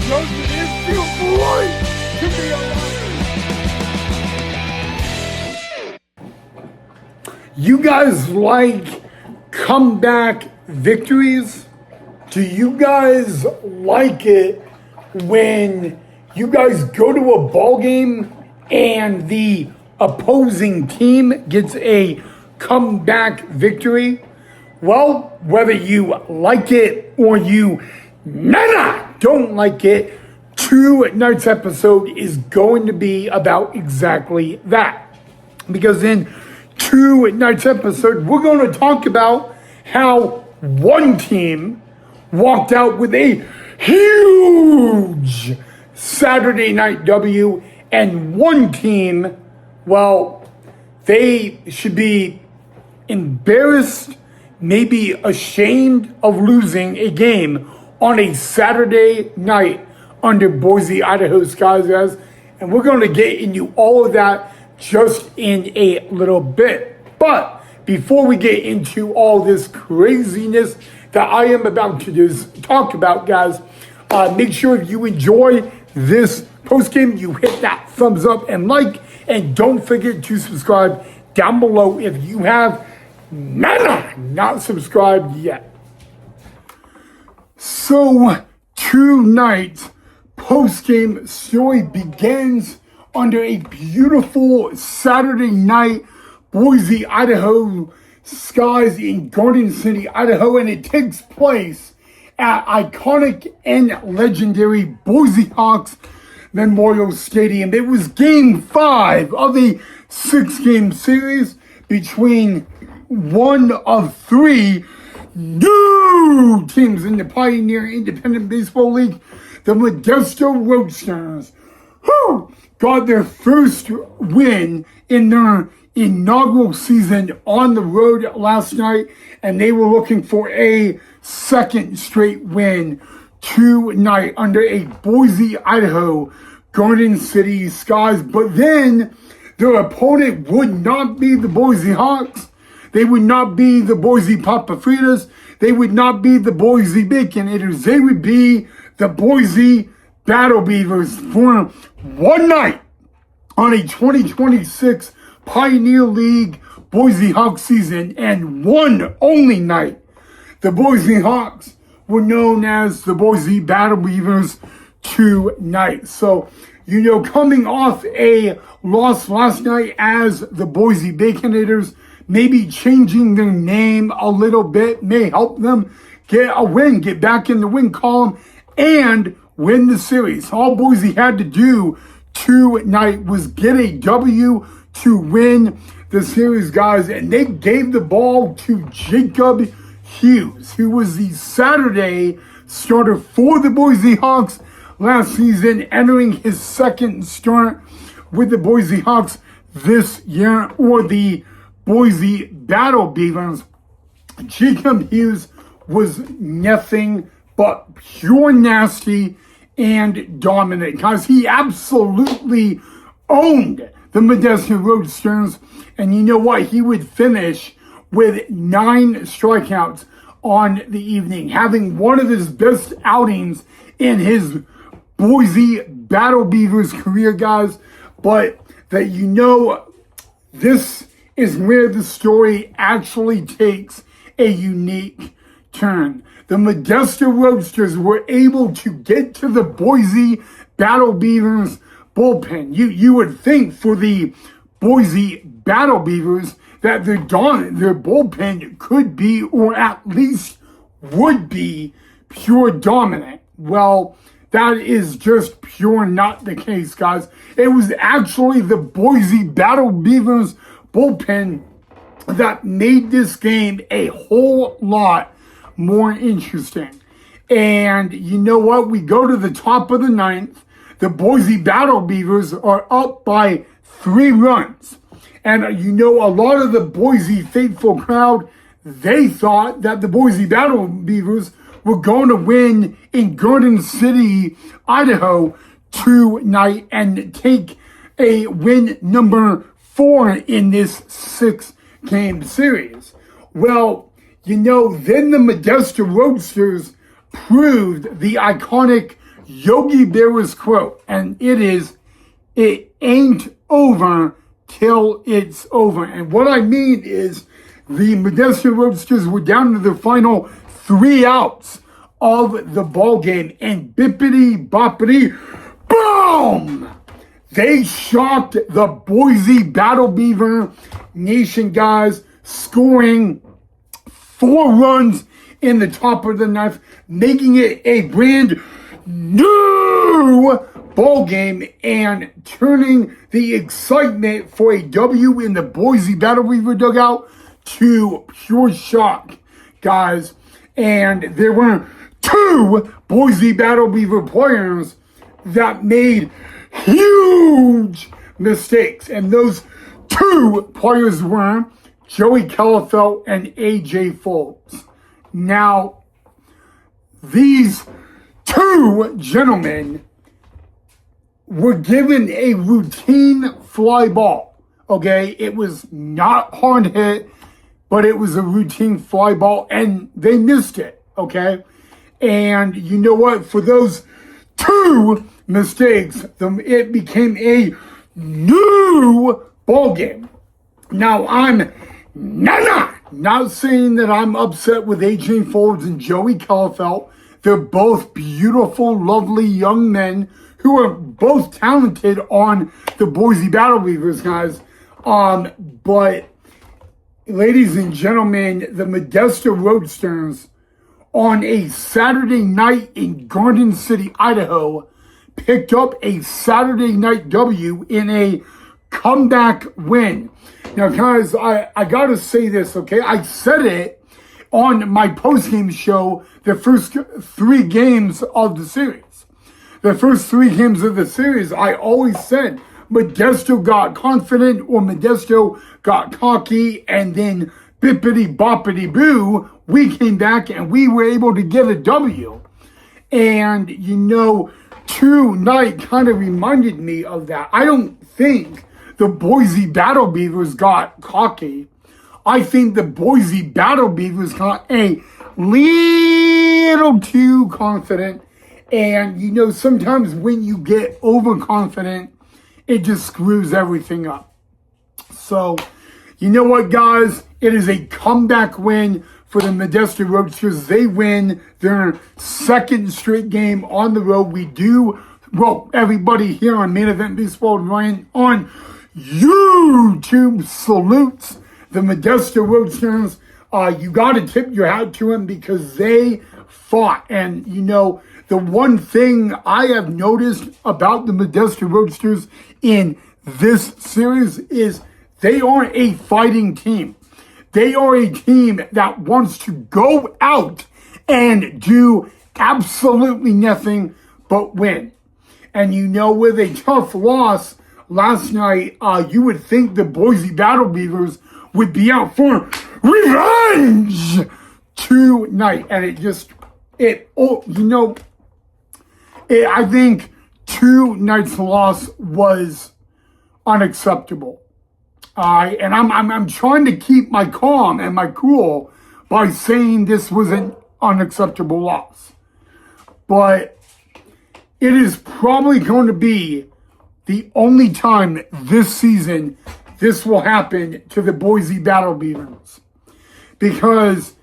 Jones, it is beautiful life to be alive. You guys like comeback victories? Do you guys like it when you guys go to a ball game and the opposing team gets a comeback victory? Well, whether you like it or you don't like it, tonight's episode is going to be about exactly that. Because in tonight's episode, we're going to talk about how one team walked out with a huge Saturday night W, and one team, well, they should be embarrassed, maybe ashamed of losing a game on a Saturday night under Boise, Idaho skies, guys. And we're going to get into all of that just in a little bit. But before we get into all this craziness that I am about to talk about, guys, make sure if you enjoy this postgame, you hit that thumbs up and like, and don't forget to subscribe down below if you have not subscribed yet. So tonight's postgame story begins under a beautiful Saturday night Boise, Idaho skies in Garden City, Idaho, and it takes place at iconic and legendary Boise Hawks Memorial Stadium. It was game 5 of a 6-game series between one of 3 new teams in the Pioneer Independent Baseball League. The Modesto Roadsters, who got their first win in their inaugural season on the road last night, and they were looking for a second straight win tonight under a Boise, Idaho Garden City skies. But then their opponent would not be the Boise Hawks. They would not be the Boise Papa Fritas. They would not be the Boise Baconators. They would be the Boise Battle Beavers for one night on a 2026 Pioneer League Boise Hawks season, and one only night. The Boise Hawks were known as the Boise Battle Beavers tonight. So, coming off a loss last night as the Boise Baconators, maybe changing their name a little bit may help them get a win, get back in the win column, and win the series. All Boise had to do tonight was get a W to win the series, guys, and they gave the ball to Jacob Hughes, who was the Saturday starter for the Boise Hawks last season, entering his second start with the Boise Hawks this year, or the Boise Battle Beavers. Jacob Hughes was nothing but pure nasty and dominant, because he absolutely owned the Modesto Roadsters. And you know what? He would finish with 9 strikeouts on the evening, having one of his best outings in his Boise Battle Beavers career, guys. But that this is where the story actually takes a unique turn. The Modesto Roadsters were able to get to the Boise Battle Beavers bullpen. You would think for the Boise Battle Beavers that their bullpen could be, or at least would be, pure dominant. Well, that is just pure not the case, guys. It was actually the Boise Battle Beavers bullpen that made this game a whole lot more interesting. And you know what? We go to the top of the 9th. The Boise Battle Beavers are up by 3 runs. And a lot of the Boise faithful crowd, they thought that the Boise Battle Beavers were going to win in Garden City, Idaho tonight and take a win number 4 in this 6-game series. Well, then the Modesto Roadsters proved the iconic Yogi Berra's quote, and it is, "It ain't over till it's over." And what I mean is the Modesto Roadsters were down to the final 3 outs of the ball game, and bippity boppity boom! They shocked the Boise Battle Beaver Nation, guys, scoring 4 runs in the top of the 9th, making it a brand new ball game and turning the excitement for a W in the Boise Battle Beaver dugout to pure shock, guys. And there were 2 Boise Battle Beaver players that made huge mistakes. And those 2 players were Joey Kellefeld and AJ Foltz. Now, these 2 gentlemen were given a routine fly ball, okay? It was not hard hit, but it was a routine fly ball, and they missed it, okay? And you know what? For those 2 mistakes, it became a new ball game. Now, I'm not saying that I'm upset with AJ Foltz and Joey Kellefeld. They're both beautiful, lovely young men who are both talented on the Boise Battle Beavers, guys. But, ladies and gentlemen, the Modesto Roadsters on a Saturday night in Garden City, Idaho, picked up a Saturday night W in a comeback win. Now, guys, I gotta say this, okay? I said it on my postgame show, the first 3 games of the series. The first 3 games of the series, I always said Modesto got confident or Modesto got cocky, and then bippity boppity boo, we came back and we were able to get a W. And, you know, tonight kind of reminded me of that. I don't think the Boise Battle Beavers got cocky. I think the Boise Battle Beavers got a little too confident. And, you know, sometimes when you get overconfident, it just screws everything up. So, you know what, guys? It is a comeback win for the Modesto Roadsters. They win their 2nd straight game on the road. Everybody here on Main Event Baseball and Ryan on YouTube salutes the Modesto Roadsters. You got to tip your hat to them because they fought. And, you know, the one thing I have noticed about the Modesto Roadsters in this series is they are a fighting team. They are a team that wants to go out and do absolutely nothing but win. And you know, with a tough loss last night, you would think the Boise Battle Beavers would be out for revenge tonight. And I think tonight's loss was unacceptable. And I'm trying to keep my calm and my cool by saying this was an unacceptable loss. But it is probably going to be the only time this season this will happen to the Boise Battle Beavers. Because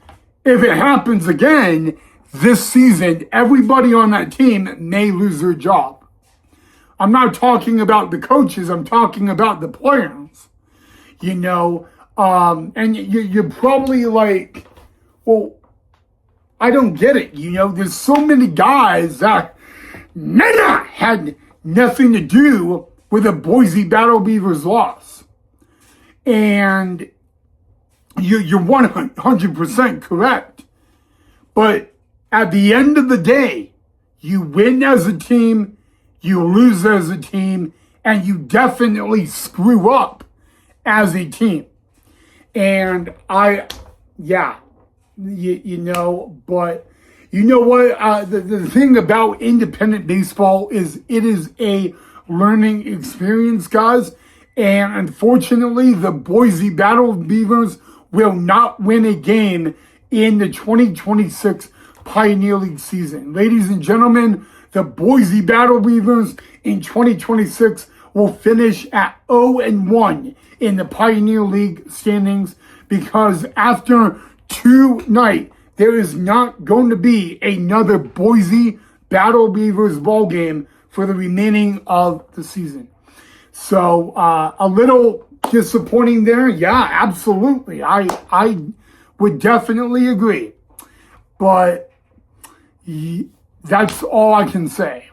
if it happens again this season, everybody on that team may lose their job. I'm not talking about the coaches, I'm talking about the players. You know, and you're probably like, well, I don't get it. You know, there's so many guys that had nothing to do with a Boise Battle Beavers loss. And you're 100% correct. But at the end of the day, you win as a team, you lose as a team, and you definitely screw up as a team. And you know, but you know what? The thing about independent baseball is it is a learning experience, guys. And unfortunately, the Boise Battle Beavers will not win a game in the 2026 Pioneer League season. Ladies and gentlemen, The Boise Battle Beavers in 2026 will finish at 0-1 in the Pioneer League standings because after tonight, there is not going to be another Boise Battle Beavers ball game for the remaining of the season. So a little disappointing there. Yeah, absolutely. I would definitely agree. But that's all I can say.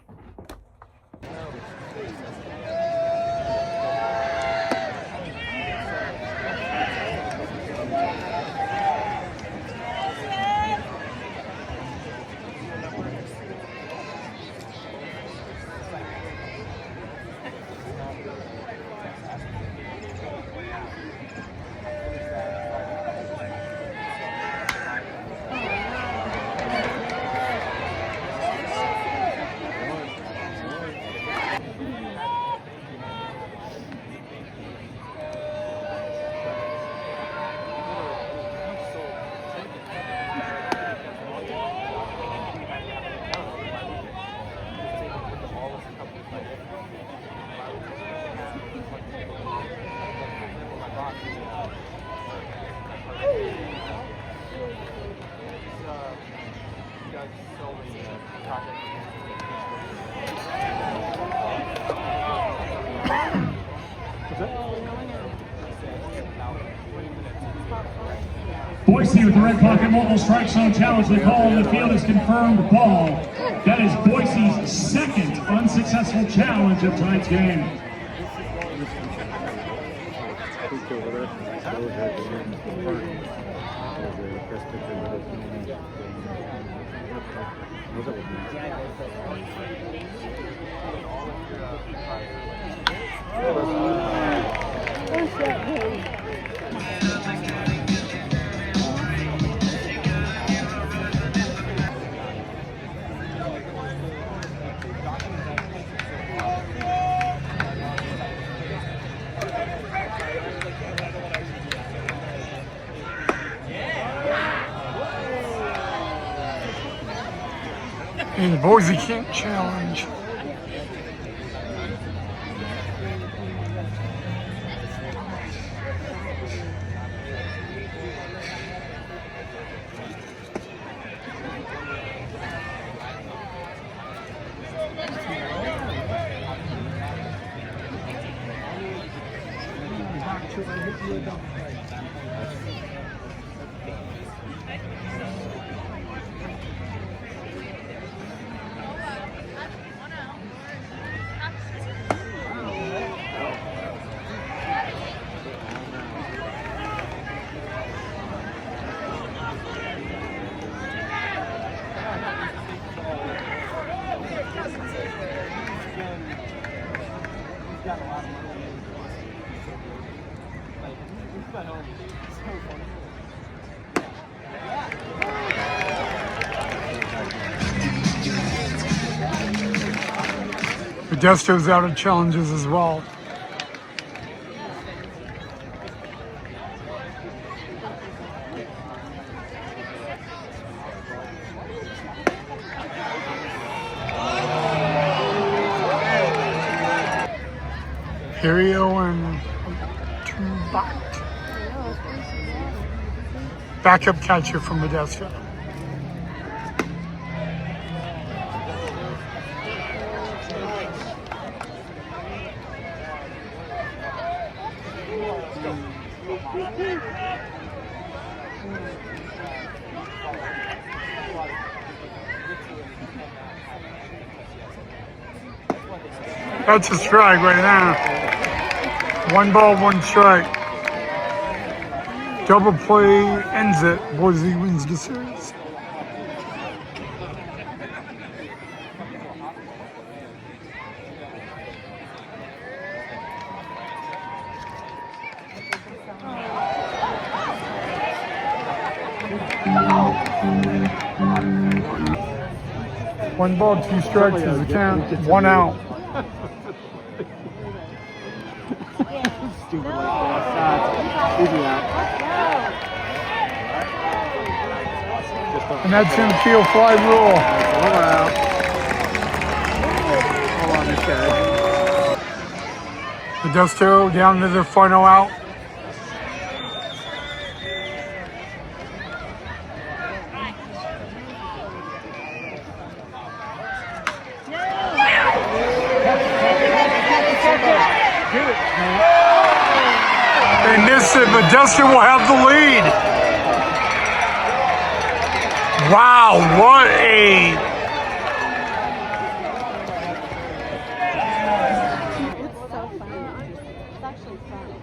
Boise with the red pocket mobile strike zone challenge. The call on the field is confirmed ball. That is Boise's second unsuccessful challenge of tonight's game. And Boise can't challenge. Modesto's out of challenges as well. Perio and two backup catcher from Modesto. That's a strike right now. 1 ball, 1 strike. Double play ends it. Boise wins the series. One ball, 2 strikes is the count. 1 out. Stupid like that. Easy out. And that's in field fly rule. One out. Okay. Modesto down to the final out. And this Modesto will have the lead. Wow, what a It's so fun. It's actually fun.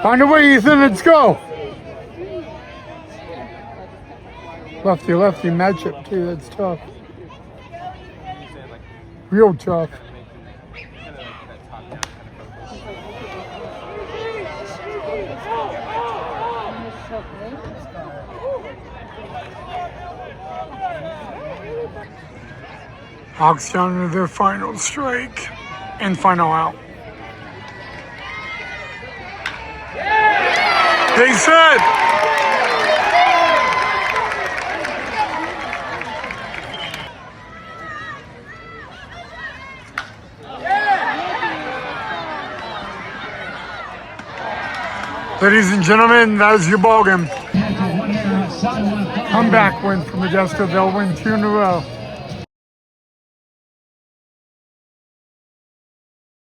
On the way, Ethan, let's go. Lefty matchup too, that's tough. Real tough. Hawks down to their final strike and final out. They said. Ladies and gentlemen, that is your ball game. side left. Comeback win for Modesto. They'll win 2 in a row.